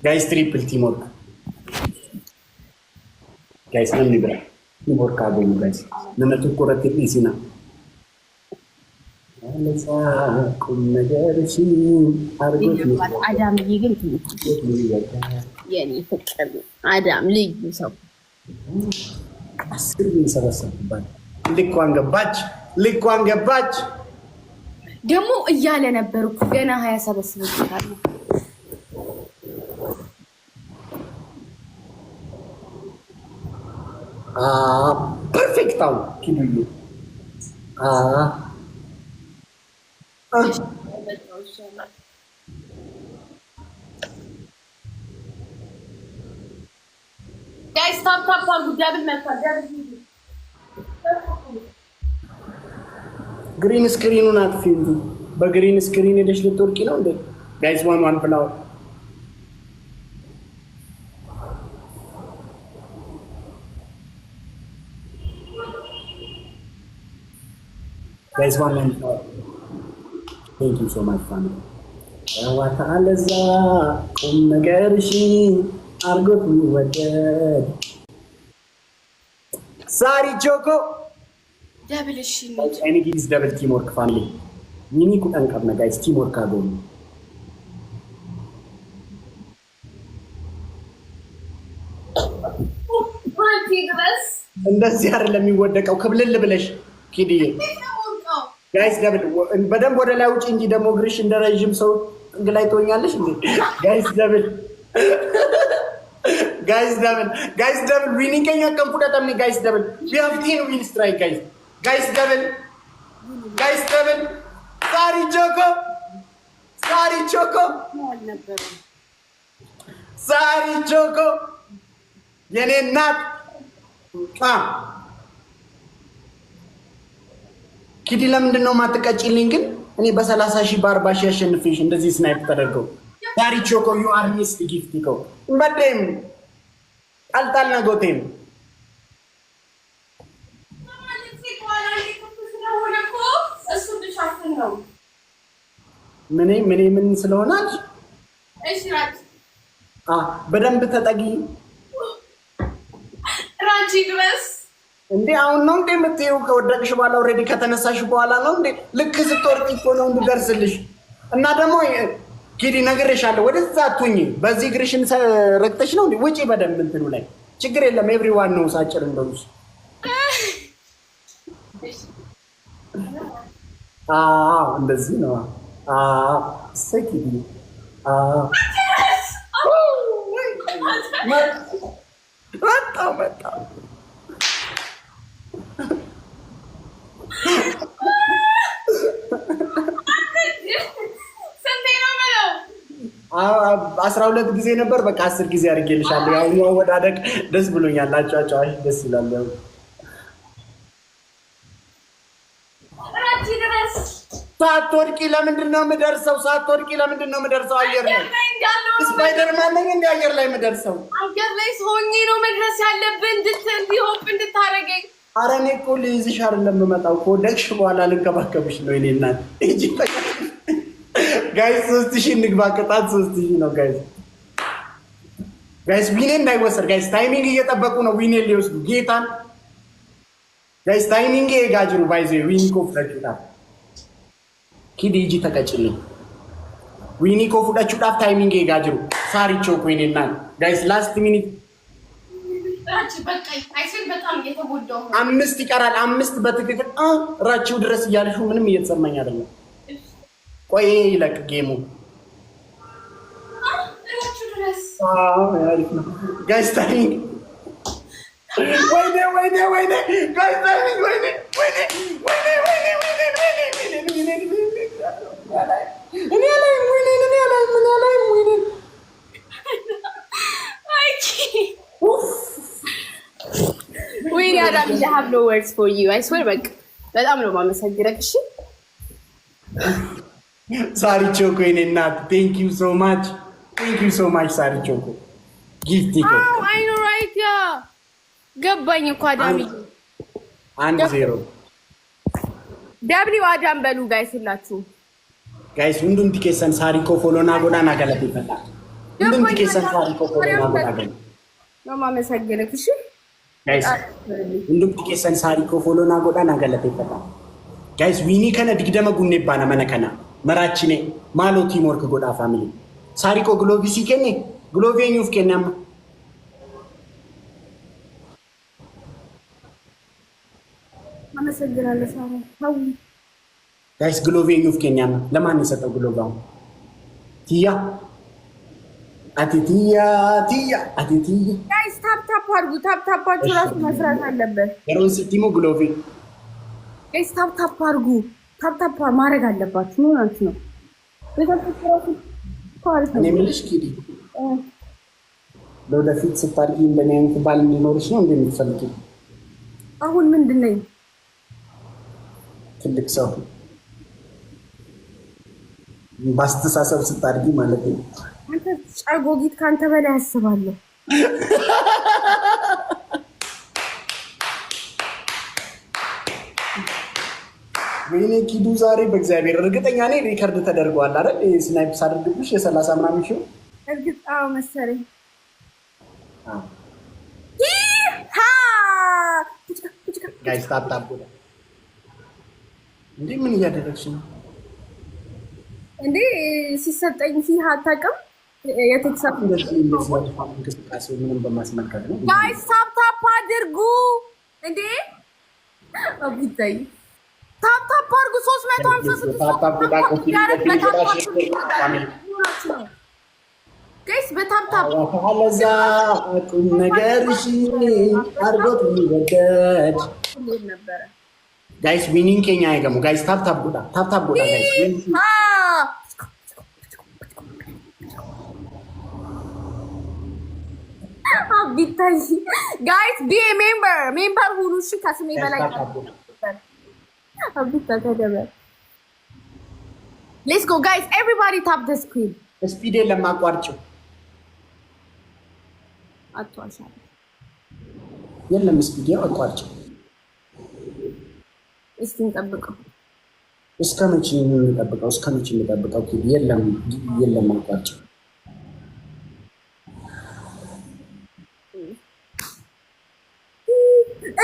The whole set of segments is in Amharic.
Guys, triple teamwork. Guys, namni bira. Teamwork kaabo guys. Nama tokko irratti dhiisina. ቁም ነገርሽ አርጎት አዳም ግን የኔ ፍቅር አዳም ልዩ ሰው አስር ሰበሰብባት ልኳን ገባች ደግሞ እያለ ነበር እኮ ገና 20 ሰበስብታል ፐርፌክት አው ኪዱዩ Guys, stop, double method, ግሪን ስክሪኑን አጥፊ እንዴ በግሪን ስክሪን ሄደሽ ልትወርቂ ነው እንዴ ጋይስ ዋን ፍላወር ጋይስ ዋን ፍላወር thank you so much family ያዋታ አለዛ ቁም ነገርሽ አርጎት ይወደድ ሳሪ ጆኮ double any gives double teamwork family mini kutan qabna guys teamwork ago እንደዚህ አይደለም የሚወደቀው ክብልል ብለሽ ኪዲዬ ጋይስ ደብል በደንብ ወደ ላይ ውጪ እንጂ ደግሞ ግሪሽ እንደረጅም ሰው ጥግ ላይ ትሆኛለሽ እንዴ ጋይስ ደብል ዊኒንግ ከኛ ቀን ፉዳታም ጋይስ ደብል we have 10 win strike guys ደብል ሳሪ ቾኮ የኔ እናት ኪዲ ለምንድን ነው ማትቀጭልኝ ግን እኔ በ30,000 በ40,000 ያሸንፍሽ እንደዚህ ስናይፕ ተደርገው ሳሪ ቾኮ ዩ አር ሚስ ጊፍት ይኮ በደም ጣልጣል ነገቴም ምን ስለሆነች እሺ ራጅ በደንብ ተጠጊ ራጅ ድረስ እንዴ አሁን ነው እንዴ የምትይው ከወደቅሽ በኋላ ኦሬዲ ከተነሳሽ በኋላ ነው እንዴ ልክ ስትወርቂ እኮ ነው እንድደርስልሽ እና ደግሞ ኪዲ ነግሬሻለሁ ወደዛ አትሁኝ በዚህ ግሪሽን ረግጠሽ ነው እንዴ ውጪ በደንብ እንትኑ ላይ ችግር የለም ኤቭሪዋን ነው ሳጭር እንደውስ እንደዚህ ነው ሰኪዲ መጣ አስራ 12 ጊዜ ነበር በቃ 10 ጊዜ አድርጌልሻለሁ ያው ነው ወዳደቅ ደስ ብሎኛል አጫጫዋሽ ደስ ይላል ሳትወድቂ ለምንድን ነው የምደርሰው አየር ላይ ስፓይደርማን ነኝ እንደ አየር ላይ የምደርሰው አየር ላይ ሆኜ ነው መድረስ ያለብን ሆፕ እንድታረገኝ ኧረ እኔ እኮ ልይዝሽ አይደለም የምመጣው ከወደቅሽ በኋላ ልንከባከብሽ ነው እኔ እናት እንጂ ጋይስ 3000 እንግባ ቅጣት 3000 ነው ጋይስ ዊኔ እንዳይወሰድ ጋይስ ታይሚንግ እየጠበቁ ነው ዊኔ ሊወስዱ ጌታን ጋይስ ታይሚንግ የጋጅሩ ባይዘ ዊኒ ኮፍታችሁታ ኪዲ እጂ ተቀጭልኝ ዊኒ ኮፍታችሁታ ታይሚንግ የጋጅሩ ሳሪ ቾኮ እኔ እናት ጋይስ ላስት ሚኒት አምስት ይቀራል 5 በትክክል ራቺው ድረስ እያልሽው ምንም እየተሰማኝ አይደለም ቆይ ይለቅ ጌሙ ያሪፍ ነው ጋይስ ታይሚንግ ወይኔ ጋይስ ታይሚንግ ወይኔ Adam, I have no words for you. I swear, but በጣም ነው ማመሰግነው እሺ ሳሪ ቾኮ የኔ እናት thank you so much ሳሪ ቾኮ ጊፍት ይኮ I know right yeah ገባኝ እኮ አዳሚ 1-0 ደብሊው አዳም በሉ ጋይስ ሁላችሁ ጋይስ ሁንዱም ቲኬሰን ሳሪ ኮ ፎሎና ጎዳና ገለጥ ይፈታል Ndum tikeessan saarikoo foolonaa godhaa. Nama masaggirek እሺ Guys, ndum tikeessan saarikoo foolonaa godhaa na galateeffata. Guys, wiinii kana digdama gunnee baana mana kana. Maraachine maaloo team work godhaa family. Saarikoo gloovii kenne gloovii eenyuuf kenne amma? አመሰግናለሁ ሳራ ታው ጋይስ ግሎቭ ዩፍ ኬንያና ለማን ይሰጠው ግሎቭ አሁን ቲያ አቲቲያ ጋይስ ታፕ አድርጉ ራሱ መስራት አለበት የሮን ሲቲሞ ግሎቭ ጋይስ ታፕ አድርጉ ታፕ ማድረግ አለባችሁ ነው አንቺ ነው እኔ የምልሽ ኪዲ ለወደፊት ስታድጊ እንደኔ አይነት ባል እንዲኖርሽ ነው እንደምትፈልጊ አሁን ምንድነው ትልቅ ሰው ባስተሳሰብ ስታድጊ ማለት ነው አንተ ጫጎጊት ካንተ በላይ ያስባለሁ ወይኔ ኪዱ ዛሬ በእግዚአብሔር እርግጠኛ ነኝ ሪከርድ ተደርጓል አይደል ስናይፕስ አድርግብሽ የ30 ምናምን ሺው እርግጣው መሰለኝ ጋይስ ታፕ እንዴ ምን እያደረግሽ ነው እንዴ ሲሰጠኝ ሲህ አታውቅም የቴክሳስ እንቅስቃሴ ምንም በማስመልከት ነው ጋይስ ታፕ አድርጉ እንዴ አብታይ ታፕ አድርጉ 356 ጋይስ በታፕ አለዛ ቁም ነገርሽ አርጎት ይወደድ ነበር ጋይስ ዊኒንግ ኬኛ አይገሙ ጋይስ ታፕ ጉዳ ጋይስ አቢታይ ጋይስ ቢ ሜምበር ሁሉ እሺ ከስሜ በላይ አቢታይ ተደበ ሌትስ ጎ ጋይስ ኤቨሪባዲ ታፕ ዘ ስክሪን ስፒድ ለማቋርጭው አጥቷሻል የለም ስፒድ አቋርጭው እስቲ እንጠብቀው እስከ መቼ ነው የምንጠብቀው የለም አቋርጭው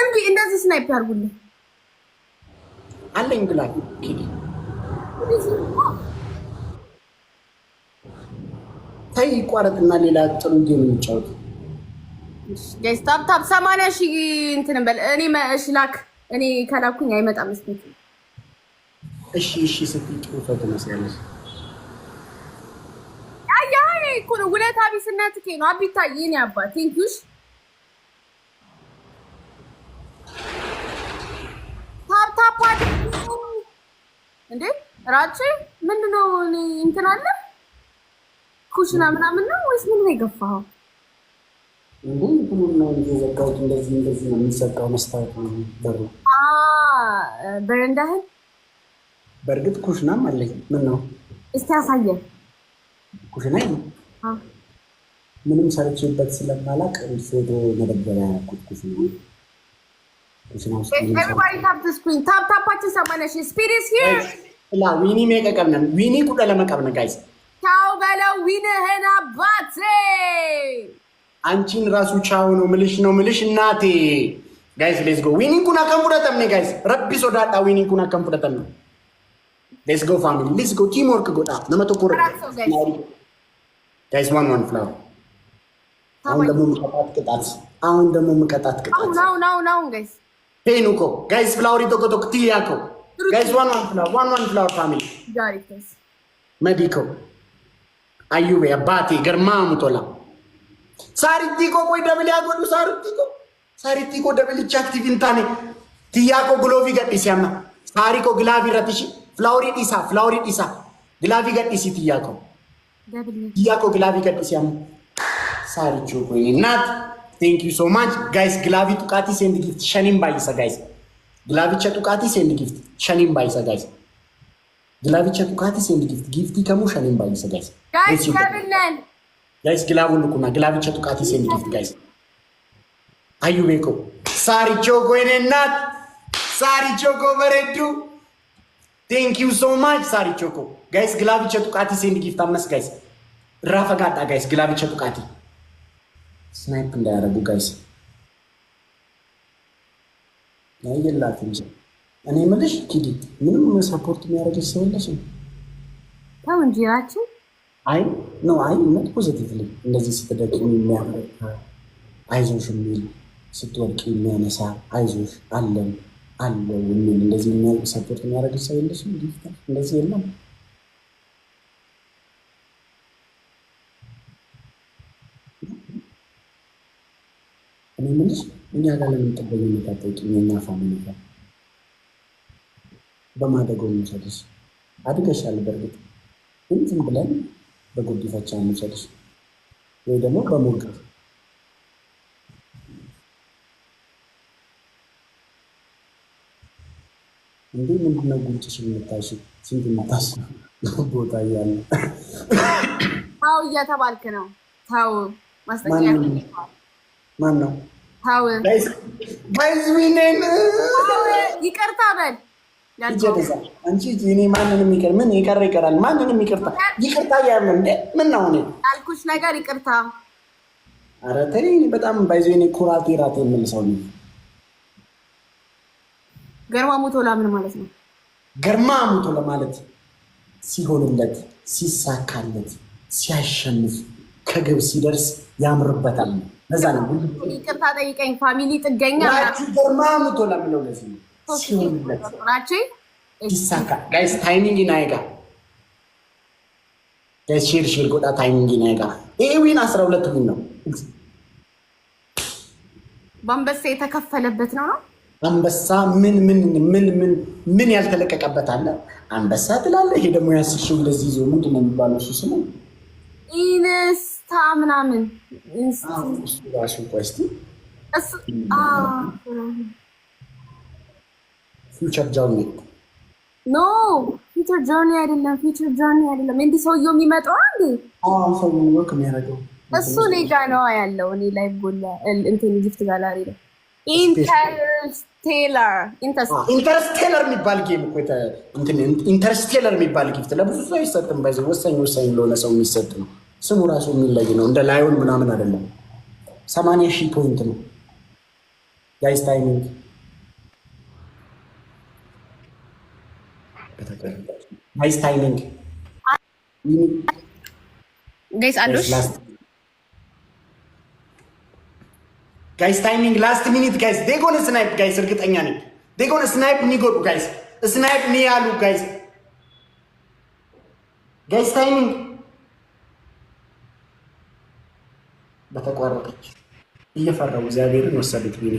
እንዴ እንደዚህ ስናይፕ ያርጉልኝ አለኝ ግላ ኪዲ ታይ ቋረጥና ሌላ ጥሩ ጌም እንጫወት ጋይስ ታፕ 80,000 እንትን በል እኔ እሺ ላክ እኔ ከላኩኝ አይመጣም እስቲ እሺ ስትይ ጥሩ ፈቶ መስያለሽ አያይ እኮ ነው ውለታ ቢስነት ከ ነው አቢታይ የኔ አባት ቴንኪውሽ ታፕ እንዴ ራቼ ምንድነው እንትን አለ ኩሽና ምናምን ነው ወይስ ምን ነው የገፋው ሁሉ ነው የዘጋው እንደዚህ ነው የሚሰቃው መስታወት ነው በሩ በረንዳህ በርግጥ ኩሽናም አለኝ ምን ነው እስቲ አሳየን ኩሽና ምንም ሰርቼበት ስለማላቅ ፎቶ መደበሪያ ኩሽና everybody tap the screen tap አችን speed is here ላ ዊኒ መቀቀብነ ዊኒ ቁደ ለመቀብነ ጋይስ ታው በለው ዊንህን አባቴ አንቺን ራሱ ቻው ነው ምልሽ እናቴ ጋይስ ሌትስ ጎ ዊኒ ኩና ከምቡደተም ነ ጋይስ ረቢ ሶዳጣ ዊኒ ኩና ከምቡደተም ሌትስ ጎ ፋሚሊ ሌትስ ጎ ቲም ወርክ ጎዳ ነመቶ ኮረ ጋይስ ዋን ፍላወር አሁን ደግሞ ምቀጣት ቅጣት now guys ፔኑኮ ጋይስ ፍላወር ቶኮ ቲያኮ ጋይስ ዋን ፍላወር ፋሚሊ ጋሪክስ መዲኮ አዩቤ አባቴ ገርማ ሙቶላ ሳሪቲኮ ቆይ ደብል ያጎዱ ሳሪቲኮ ደብል አክቲቭ እንታኔ ቲያኮ ግሎቪ ገዲሲያማ ሳሪኮ ግላቪ ረትሺ ፍላወሪ ዲሳ ግላቪ ገዲሲ ቲያኮ ግላቪ ገዲሲያማ ሳሪቾ ቆይ እናት ቴንክ ዩ ሶ ማች ጋይስ ግላቪ ቱቃቲ ሴንድ ጊፍት ሸኒም ባይሳ ጋይስ ግላቪ ቱቃቲ ሴንድ ጊፍት ሸኒም ባይሳ ጋይስ ግላቪ ቱቃቲ ሴንድ ጊፍት ከሙ ሸኒም ባይሳ ጋይስ ከብለን ጋይስ ግላቡ ልኩና ግላቪ ቱቃቲ ሴንድ ጊፍት ጋይስ አዩ ቤኮ ሳሪቾ ቆይ እናት ሳሪቾ ቆ በረዱ ቴንክ ዩ ሶ ማች ሳሪቾ ቆ ጋይስ ግላቪ ቱቃቲ ሴንድ ጊፍት አመስ ጋይስ ራፈጋዳ ጋይስ ግላብቸ ጡቃቲ ስናይፕ እንዳያረጉ ጋይስ ያየላትም እኔ የምልሽ ኪዲ ምንም ሰፖርት የሚያደርግሽ ሰው የለሽም? ተው እንጂ ያቺ አይ ነው አይ ምን ፖዚቲቭሊ እንደዚህ ስትደቂ የሚያበረታ አይዞሽ የሚል ስትወድቂ የሚያነሳ አይዞሽ አለን አለው የሚል እንደዚህ የሚያደርግ ሰፖርት የሚያደርግሽ ሰው የለሽም? እንደዚህ የለም። እኔ የምልሽ እኛ ጋር ለምን ጥገኝነት አትጠይቂም? የእኛ ፋሚሊ ጋር በማደጎ እንውሰድሽ። አድገሻል በእርግጥ ግን ዝም ብለን በጉዲፈቻ እንውሰድሽ ወይ ደግሞ በሞገር እንዴ ምንድነው ጉንጭሽ የምታሽ? ስንት መጣሽ ቦታ እያለ ታው እየተባልክ ነው። ታው ማስጠቂያ ማን ነው? ታው ጋይዝ ዊኔን ይቅርታ በል ይጀደዛ አንቺ እኔ ማንንም ይቀር ምን ይቀራል? ማንንም ይቅርታ ያምን እንዴ ምን ነው እኔ አልኩሽ ነገር ይቅርታ። ኧረ ተይ በጣም ባይዞ እኔ ኩራቴ ራቴ የምልሰው ነው። ገርማ ሙቶላ ምን ማለት ነው? ገርማ ሙቶላ ማለት ሲሆንለት፣ ሲሳካለት፣ ሲያሸንፍ፣ ከግብ ሲደርስ ያምርበታል። ለዛ ነው ይቅርታ ጠይቀኝ ፋሚሊ ጥገኛ ገርማ ሙቶላ ምለው ለዚህ ነው ሲሆንለት ሲሳካ። ጋይስ ታይሚንግ ናይጋ ጋይስ ሼር ጎዳ ታይሚንግ ናይጋ ይሄ ዊን 12 ዊን ነው። በአንበሳ የተከፈለበት ነው። አንበሳ ምን ያልተለቀቀበት አለ? አንበሳ ትላለህ። ይሄ ደግሞ ያስሽው ለዚህ ይዞ ምንድን ነው የሚባለው? እሱ ስሙ ኢንስታ ምናምን እሱ ራሱ ቆስቲ እሱ ፊውቸር ጆርኒ ኖ ፊውቸር ጆርኒ አይደለም። እንዲህ ሰውየው የሚመጣው አንዴ ሰውየው ወክ የሚያደርገው እሱ እኔ ጋ ነው ያለው። እኔ ላይ ጎላ እንትን ጊፍት ጋላሪ ነው። ኢንተርስቴለር የሚባል ጌም እኮ ኢንተርስቴለር የሚባል ጊፍት ለብዙ ሰው አይሰጥም። ባይዘ ወሳኝ ለሆነ ሰው የሚሰጥ ነው። ስሙ ራሱ የሚለይ ነው። እንደ ላዮን ምናምን አይደለም። 80,000 ፖይንት ነው ጋይስ። ታይሚንግ ጋይስ ታይሚንግ ጋይስ አሉሽ ጋይስ ታይሚንግ ላስት ሚኒት ጋይስ ዴጎን ስናይፕ ጋይስ እርግጠኛ ነኝ ዴጎን ስናይፕ ኒጎዱ ጋይስ ስናይፕ ኒ ያሉ ጋይስ ጋይስ ታይሚንግ በተቋረጠች እየፈራው እግዚአብሔርን ወሰዱት ቢኔ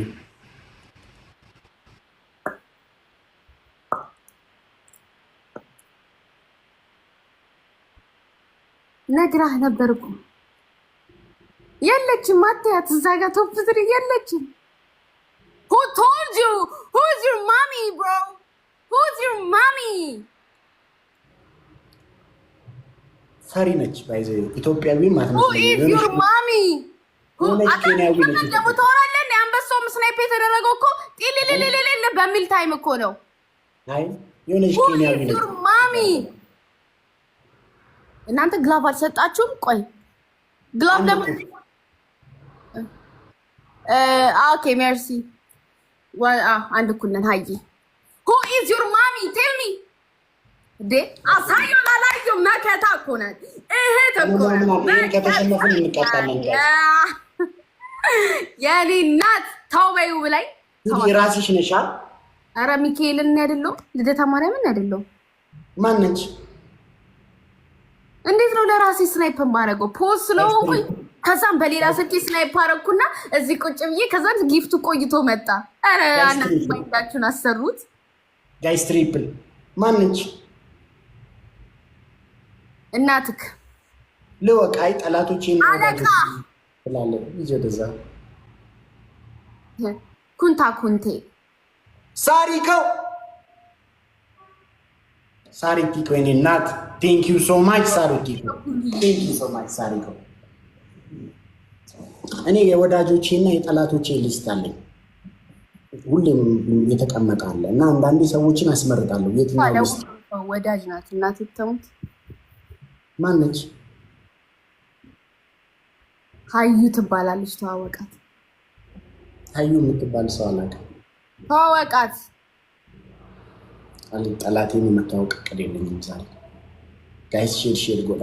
ነግራህ ነበርኩ የለችም። አትያት እዛ ጋር ቶፕ 3 የለችም። who told you? who's your mommy bro? who's your mommy? ፈሪ ነች ባይዘ ኢትዮጵያዊ ማለት ነው። who is your mommy? ደግሞ ተወራለን። አንበሳው ስናይፕ የተደረገው እኮ ጢልልልልል በሚል ታይም እኮ ነው። አይ የሆነች ኬንያዊ ነች። your mommy እናንተ ግላቭ አልሰጣችሁም? ቆይ ግላቭ ደግሞ ኦኬ ሜርሲ አንድ እኩል ነን። ሀይ who is your mommy? tell me ዴ አሳየው ላላየው መከታ እኮ ናት። እህት እኮ ናት። ከተሸነፍን እንቀጣለን። የኔ እናት ተው በይው ብላይ ራስሽ ነሻ። ኧረ ሚካኤልን አይደለም ልደታ ማርያምን አይደለም። ማን ነች? እንዴት ነው ለራሴ ስናይፕ ማረገው? ፖስት ስለሆንኩኝ ከዛም በሌላ ስልኬ ስናይፕ አረኩና እዚህ ቁጭ ብዬ ከዛም ጊፍቱ ቆይቶ መጣ። ኧረ አናባይዳችሁን አሰሩት። ጋይስ ትሪፕል ማን ነች? እናትክ ለወቃይ ጠላቶቼን አለቃ ስላለ ይጀደዛ ኩንታ ኩንቴ ሳሪከው ሳሪቲኮ የኔ እናት ቴንክ ዩ ሶ ማች ሳሪቲኮ ቴንክ ዩ ሶ ማች ሳሪኮ። እኔ የወዳጆቼ እና የጠላቶቼ ሊስት አለኝ ሁሌም የተቀመጠ አለ እና አንዳንዴ ሰዎችን አስመርጣለሁ። የትኛው ሊስት ወዳጅ ናት እናት ተሙት ማን ነች? ሀዩ ትባላለች። ተዋወቃት። ሀዩ የምትባል ሰው አላውቅም። ተዋወቃት። ጠላቴን የመታወቅ እቅድ የለኝም ዛሬ። ጋይስ ሼር ጎዳ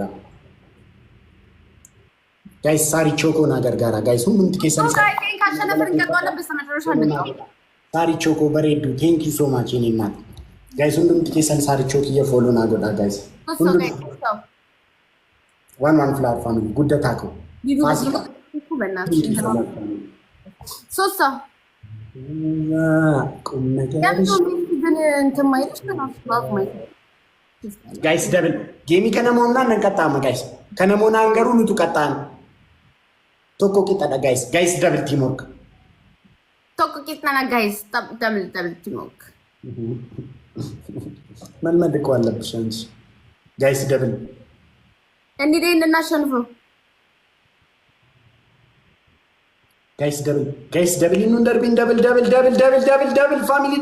ጋይስ ሳሪ ቾኮ ነገር ጋራ ጋይስ ሁሉም ትኬሰን ሳሪ ቾኮ በሬዱ ቴንክ ዩ ሶ ማች የኔ እናት ጋይስ ሁሉም ትኬሰን ሳሪ ቾክ እየፎሎ ናጎዳ ጋይስ ዋን ፍላወር ፋሚሊ ጉደታኮ ፋሲካ ሶስት ሰው ቁም ነገር ጋይስ ደብል ጌሚ ከነሞና ነንቀጣማ ጋይስ ከነሞና አንገሩ ንቱ ቀጣን ቶኮ ቂጣ ጋይስ ደብል ቲሞክ ቶኮ ቂጣ ጋይስ ደብል ቲሞክ መልመድ እኮ አለብሽ አንቺ ጋይስ ደብል እንዴ እናሸንፈው ጋይስ ደብል ይኑን ደርቢን ደብል ፋሚሊ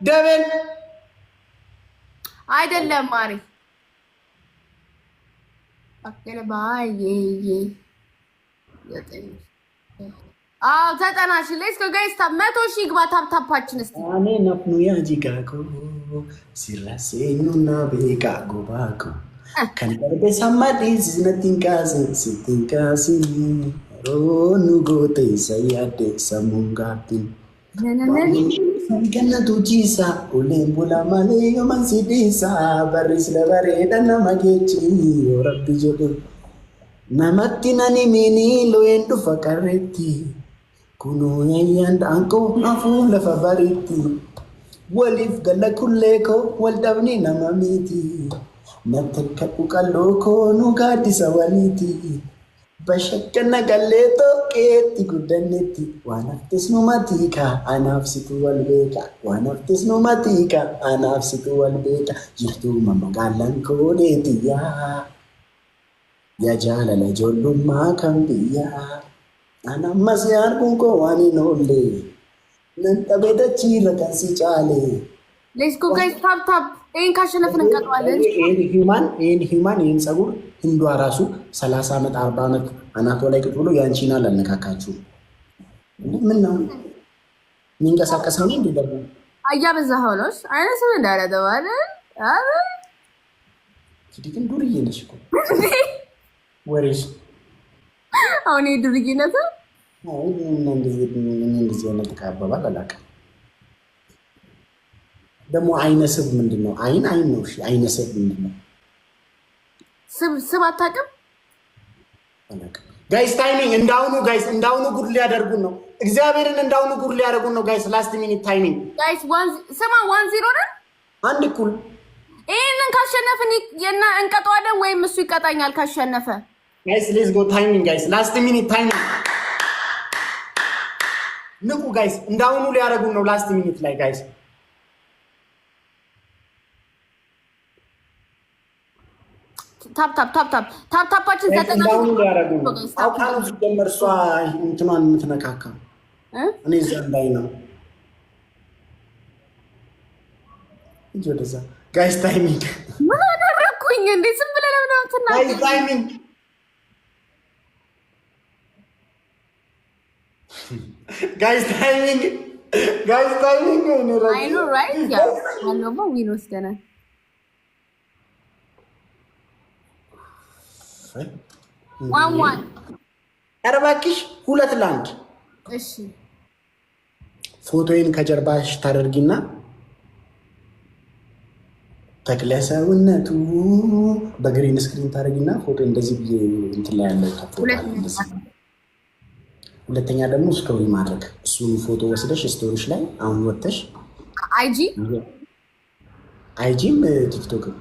ደብል አይደለም ማሪ አከለ ባዬ ዘጠናሽ ሌስ ጋይስ መቶ ሺህ ግባ ታፕታፓችን እስቲ አኔ ነፍኑ ያጂጋኮ ሲራሴኑና ቤጋ ጎባኮ ከንደርቤ ሰማዲስ ነቲንካሲ ሮኑ ጎቴ ሰያዴ ሰሙንጋቲን ገነቱ ጂሳ ኡሌን ቡላ ማሌ ዮመንሲዲሳ በሪስ ለበሬ ደነመጌቺ ረቢ ጀዴ namatti nani mini loen dhufa qarretti kunoo yayyaan dhaanqoo afuu lafa baritti waliif gala kullee koo wal dhabni nama miti nattakkadhu qalloo koo nu gaaddisa waliiti bashakkana gallee tokkeetti guddannetti waan haftes nu matiika anaaf situ wal beeka waan haftes nu matiika anaaf situ wal beeka jirtuu magaalaan koo deetiyyaa Ya jaalala ijoollummaa kan biyyaa ana ammas yaarkuun koo waan hin oolle nan dhabee dachiirra kan si caale. Let's go guys ታፕ ይሄን ካሸነፍን እንቀጥላለን። ይሄን ሂማን ፀጉር ህንዷ ራሱ 30 ዓመት 40 ዓመት አናቷ ላይ ቁጭ ብሎ ያንቺን አላነካካችሁ ምን ነው የሚንቀሳቀሰው ነው እንዴ ደግሞ አያበዛኸው ነው አይነሱ እንዳረደዋል አረ ግን ዱርዬ ነሽ እኮ ወሬሽ አሁን የድርጊነቱ እንደዚህ አይነት ተቃበባል አላውቅም። ደግሞ አይነስብ ምንድን ነው? አይን ነው። እሺ አይነስብ ምንድን ነው? ስብ አታውቅም? ጋይስ ታይሚንግ እንዳሁኑ ጉድ ሊያደርጉን ነው። እግዚአብሔርን እንዳሁኑ ጉድ ሊያደርጉን ነው ጋይስ። ላስት ሚኒት ታይሚንግ ጋይስ 1-0 ነው። አንድ እኩል ይሄንን ካሸነፍን እንቀጣዋለን ወይም እሱ ይቀጣኛል ካሸነፈ። ጋይስ ሌትስ ጎ ታይሚንግ ጋይስ ላስት ሚኒት ታይሚንግ ንቁ ጋይስ እንዳሁኑ ሊያደርጉን ነው ላስት ሚኒት ላይ ጋይስ ታፕታፓችን እንዳሁኑ ሊያደርጉን ነው። አውቃኑ ሲጀመር እሷ እንትኗን የምትነካካ እኔ እዛ እንዳይ ነው እንጂ ወደዛ ጋይስ ታይሚንግ ምን አደረኩኝ እንዴ? ዝም ብለህ ነው እንትና ጋይስ ታይሚንግ ጋይስ ታይሚንግ አይ ኖ ራይት ያ አለማ ዊን ወስደናል። ዋን ኧረ እባክሽ 2-1 እሺ ፎቶዬን ከጀርባሽ ታደርጊና ተክለ ሰውነቱ በግሪን ስክሪን ታደርጊና ፎቶ እንደዚህ ብዬ እንትን ላይ ያለው ሁለተኛ ደግሞ ስቶሪ ማድረግ እሱን ፎቶ ወስደሽ ስቶሪሽ ላይ አሁን ወጥተሽ አይጂም ቲክቶክም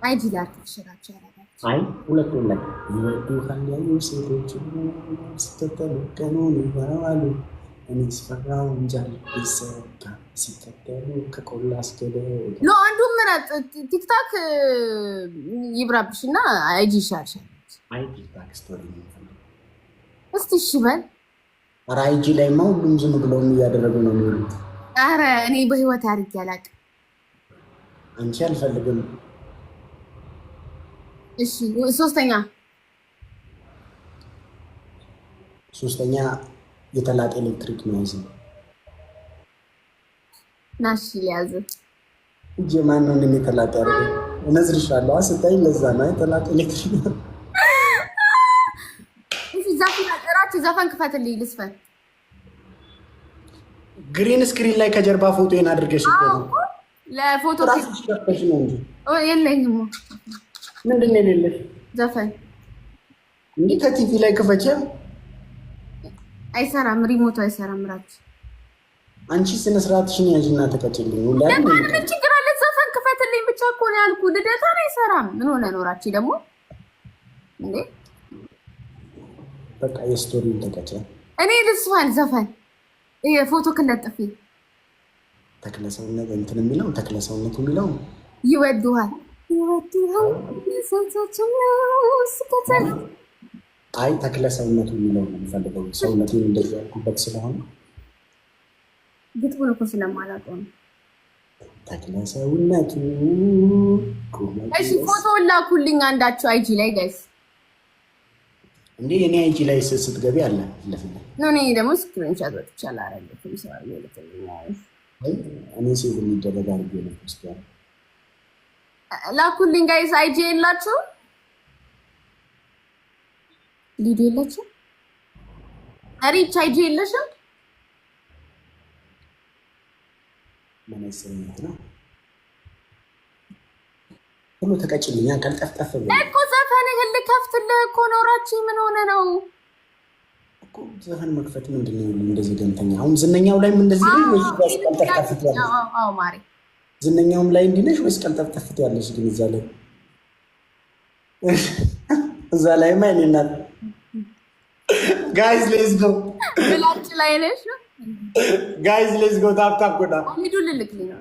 አይጂ ላይ ተሽራቸው አይ ሁለቱም ላይ ይወዱሃል ያዩ ሴቶች ስተተሉ ቀኑን ይባሉ እኔስ ፈራው እንጃል ይሰካ ሲከተሉ ከቆላ አስከደ ሎ አንዱ ምረጥ ቲክቶክ ይብራብሽና አይጂ ይሻልሻል። አይ ቲክቶክ ስቶሪ ነው እስቲ እሺ በል። ኧረ አይጂ ላይማ ሁሉም ዝም ብለው እያደረጉ ነው የሚሉት። ኧረ እኔ በህይወት አድርጌ አላውቅም። አንቺ አልፈልግም። እሺ ሶስተኛ ሶስተኛ የተላጠ ኤሌክትሪክ ኖይዝ ነው። ናሽ ያዘ ጀማን ነው የተላጠ ያደረገ እነዝርሻለሁ አስታይ ለዛ ነው የተላጠ ኤሌክትሪክ ነው። ዘፈን ክፈትልኝ ልስፈን። ግሪን ስክሪን ላይ ከጀርባ ፎቶዬን አድርገሽ እኮ ነው ለፎቶ ራስሽ ከፈሽ ነው እንጂ የለኝም። ምንድን ነው የሌለሽ? ዘፈን እንዴ ከቲቪ ላይ ክፈች። አይሰራም፣ ሪሞቱ አይሰራም። ራች አንቺ ስነ ስርዓትሽን ያዥና ተቀጭልኝ። ምን ችግር አለ? ዘፈን ክፈትልኝ ብቻ እኮ ነው ያልኩ። ልደታ ነው አይሰራም። ምን ሆነ ነው ራች ደግሞ እንዴ? በቃ የስቶሪውን ተቀጨ። እኔ ልስፋን ዘፈን ፎቶ ክለጥፊ ተክለሰውነት እንትን የሚለው ተክለሰውነት የሚለው ይወዱሃል አይ ተክለሰውነቱ የሚለው ነው የምፈልገው። ሰውነቴን እንደዚህ ያልኩበት ስለሆነ ግጥሙን እኮ ስለማላውቀው ነው። ተክለሰውነቱ እሺ፣ ፎቶ ላኩልኝ አንዳችሁ አይጂ ላይ ጋይስ። እንዴ የኔ አይጂ ላይ ስትገቢ አለ ለፍለ ነው። እኔ ደግሞ ስክሪንሾት ወጥቻለሁ አረጋግጥም ሰው ይልክልኛል። እኔ ሴቭ የሚደረግ አድርጌ ነው ፖስት ላኩልኝ ጋይስ። አይጂ የላችሁ ሊዱ የላችሁ አሪች አይጂ የለሽም? መነሰኝት ነው ሁሉ ተቀጭልኛ ቀልጠፍጠፍ እኮ ዘፈንህን ልከፍትልህ እኮ ነው። ራቺ ምን ሆነ ነው እኮ ዘፈን መክፈት ምንድን ነው እንደዚህ ገንተኛ? አሁን ዝነኛው ላይ ምን እንደዚህ ነው ወይስ ቀልጠፍጠፍ ያለሽ? አዎ ማሪ ዝነኛውም ላይ እንዲነሽ ወይስ ቀልጠፍጠፍ ያለሽ? ግን እዛ ላይ ማይኔና ጋይስ ሌትስ ጎ ብላጭ ላይ ነሽ። ጋይስ ሌትስ ጎ ታፕ ታፕ ጎዳ ሂዱ ልልክልኝ ነው።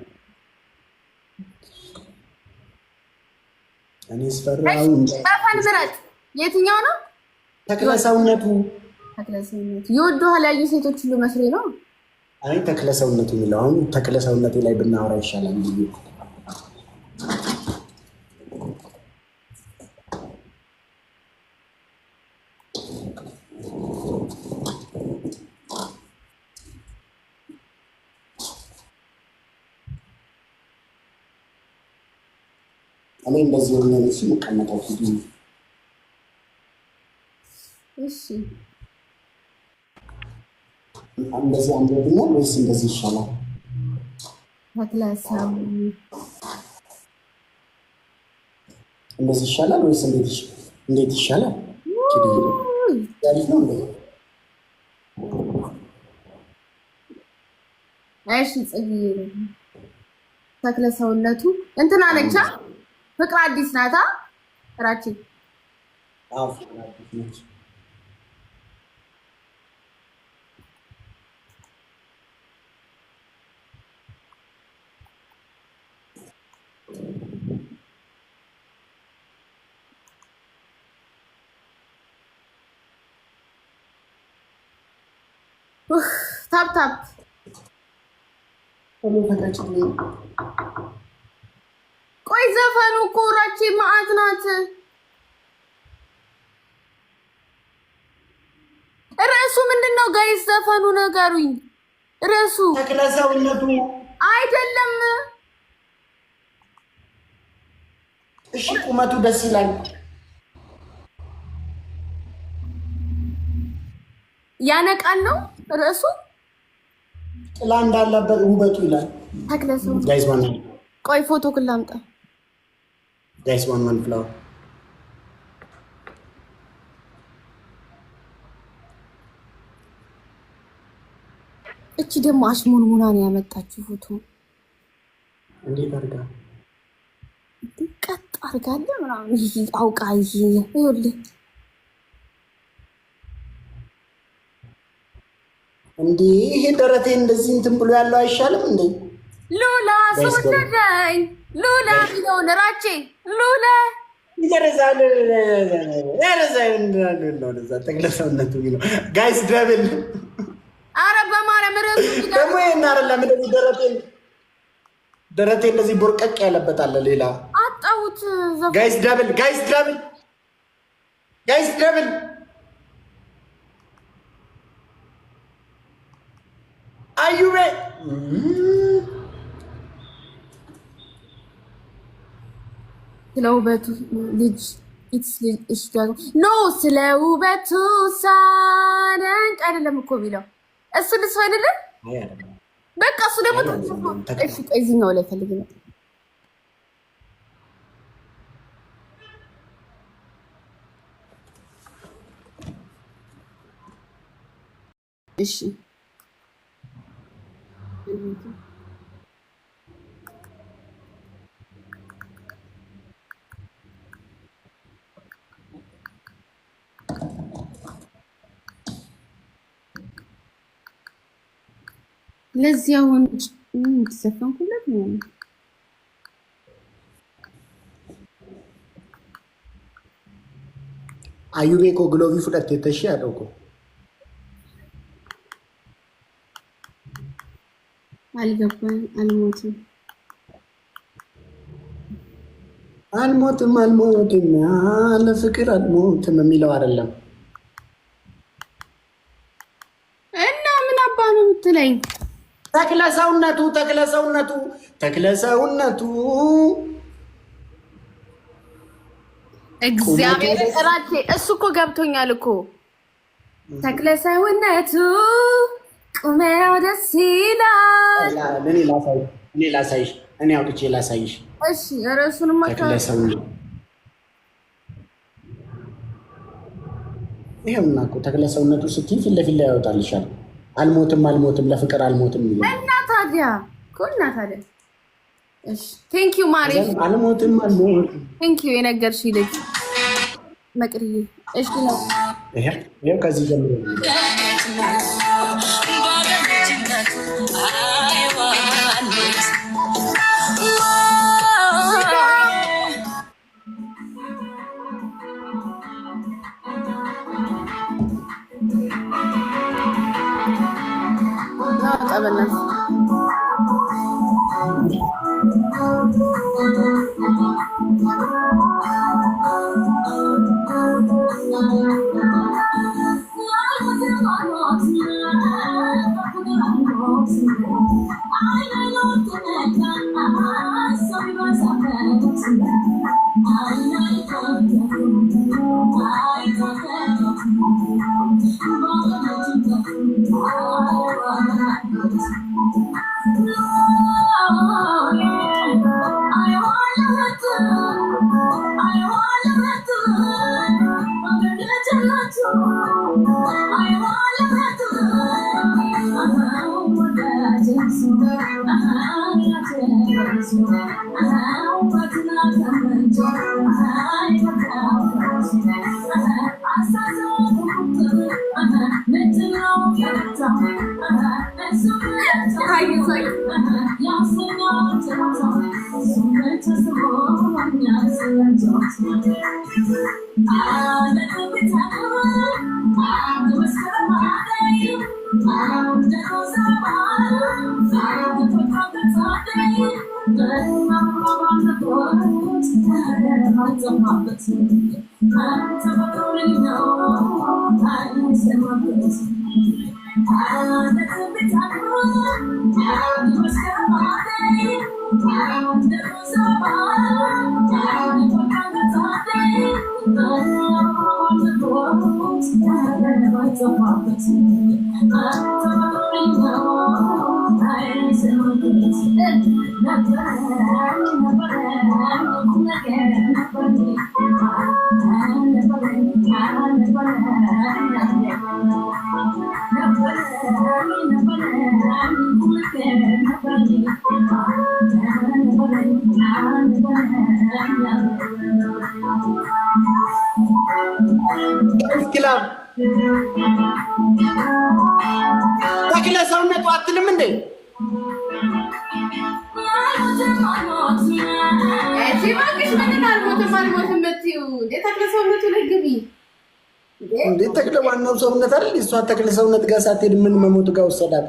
እኔ ስፈራው ዘፈን ምረጥ። የትኛው ነው? ተክለሰውነቱ ይወዱሃል ያዩ ሴቶች ሁሉ መስሎኝ ነው። አይ ተክለሰውነቱ የሚለው አሁን ተክለሰውነቴ ላይ ብናወራ ይሻላል ብዬ እኔ እንደዚህ ሆነ ነው ሲመቀመጠው ሂዱ። እሺ እንደዚህ አንብብኛል ወይስ እንደዚህ ይሻላል? ተክለሰው እንደዚህ ይሻላል ወይስ እንዴት ይሻላል? ያሪፍ ነው እንዴ? እሺ ጽጌ ተክለሰውነቱ እንትና ነቻ ፍቅር አዲስ ናታ ራቺ አዎ ፍቅር አዲስ ነች። ታፕ ታፕ ቆይ ዘፈኑ እኮ ራቼ ማዕት ናት። ርዕሱ ምንድን ነው ጋይስ? ዘፈኑ ነገሩኝ። ርዕሱ ተክለሰውነቱ አይደለም። እሺ ቁመቱ ደስ ይላል። ያነቃል ነው ርዕሱ። ጥላ እንዳለበት ውበቱ ይላል። ተክለሰው ጋይስ ዋን ቆይ ፎቶ ክላምጣ ጋይስ ዋን ፍላወር እቺ ደግሞ አሽሙንሙና ነው ያመጣችው ፎቶ። እንዴት አድርጋ ቀጥ አድርጋለ ምናምን አውቃ ይኸውልህ እንዴ ይሄ ደረቴ እንደዚህ እንትን ብሎ ያለው አይሻልም እንዴ? ሉላ ሶደኝ ሉላ ቢሆን ራቼ ሉላ ይደረዛል ተክለሰውነቱ ነው ጋይስ ደብል። አረ በማርያም ርዕሱ ደግሞ ይሄን አይደለም እንደዚህ ደረቴ እንደዚህ ቦርቀቅ ያለበት አለ ሌላ አጣሁት። ጋይስ ደብል አዩቤ ስለ ውበቱ ልጅ ኖ ስለ ውበቱ ሳደንቅ አይደለም እኮ የሚለው እሱ ልሱ አይደለም። በቃ እሱ ደግሞ እሺ፣ እዚህኛው ላይ ፈልግ ነው። እሺ ለዚህ አሁን ተሰፈንኩለት ነው። አዩቤ እኮ ግሎቪ ፍለት የተሽ ያለው እኮ አልገባኝ። አልሞትም አልሞትም አልሞትም ለፍቅር አልሞትም የሚለው አይደለም። እና ምን አባ ነው የምትለኝ? ተክለሰውነቱ እግዚአብሔር እራቼ እሱ እኮ ገብቶኛል እኮ ተክለሰውነቱ ቁመናው ደስ ይላል። እኔ ላሳይሽ፣ እኔ አውጥቼ ላሳይሽ። እሺ ርዕሱንም ይሄውና እኮ ተክለሰውነቱ ስትይ ፊት ለፊት ላይ ያወጣልሻል። አልሞትም ለፍቅር አልሞትም ይላል። እና ታዲያ እሺ ቴንክ ዩ ማሪ። አልሞትም ቴንክ ዩ የነገርሽ ልጅ መቅርዬ። እሺ ነው ይሄው ከዚህ ጀምሮ ጠበናት ተክለሰውነቱ አትልም እንዴ? እንዴ ተክለ ዋናው ሰውነት አይደል? እሷ ተክለ ሰውነት ጋር ሳትሄድ ምን መሞቱ ጋር ወሰዳት?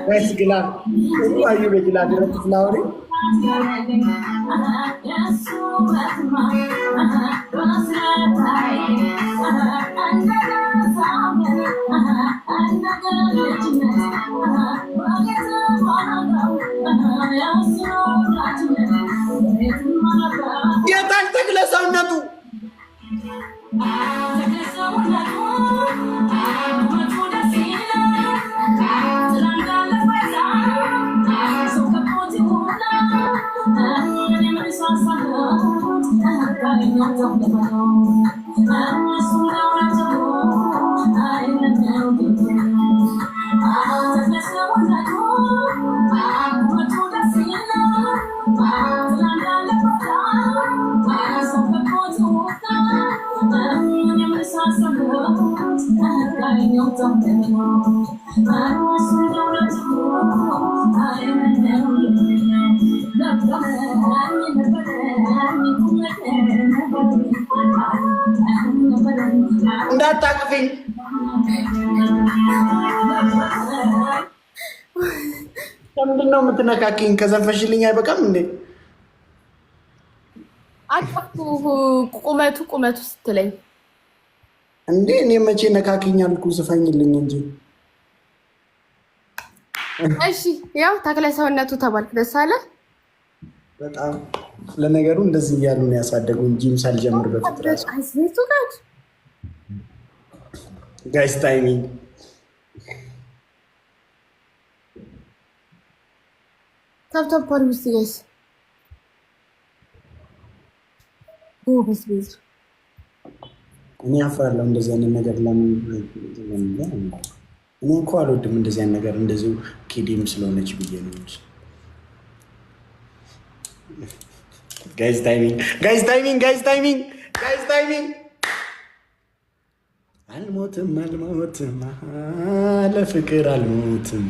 ወይስ ግላ አዩ በግላ ድረስ ፍላወሪ እንዳታቅፊኝ ምንድነው የምትነካኪኝ? ከዘፈሽልኝ አይበቃም እንዴ? አቀፉ ቁመቱ ስትለኝ እንዴ እኔ መቼ ነካኪኝ አልኩ? ዝፈኝልኝ እንጂ። እሺ ያው ተክለ ሰውነቱ ተባልክ። ደስ አለ በጣም። ለነገሩ እንደዚህ እያሉ ነው ያሳደጉኝ ጂም ሳልጀምር በፊት ራሱ። ጋይስ ታይሚንግ ታፕታፕ ፓሪ ውስጥ ጋይስ ጎበዝ ቤዝ። እኔ አፍራለሁ እንደዚህ አይነት ነገር ለምን እኔ እንኳ አልወድም እንደዚህ አይነት ነገር እንደዚሁ ኪዲም ስለሆነች ብዬ ነው እንጂ። ጋይስ ታይሚንግ አልሞትም ለፍቅር አልሞትም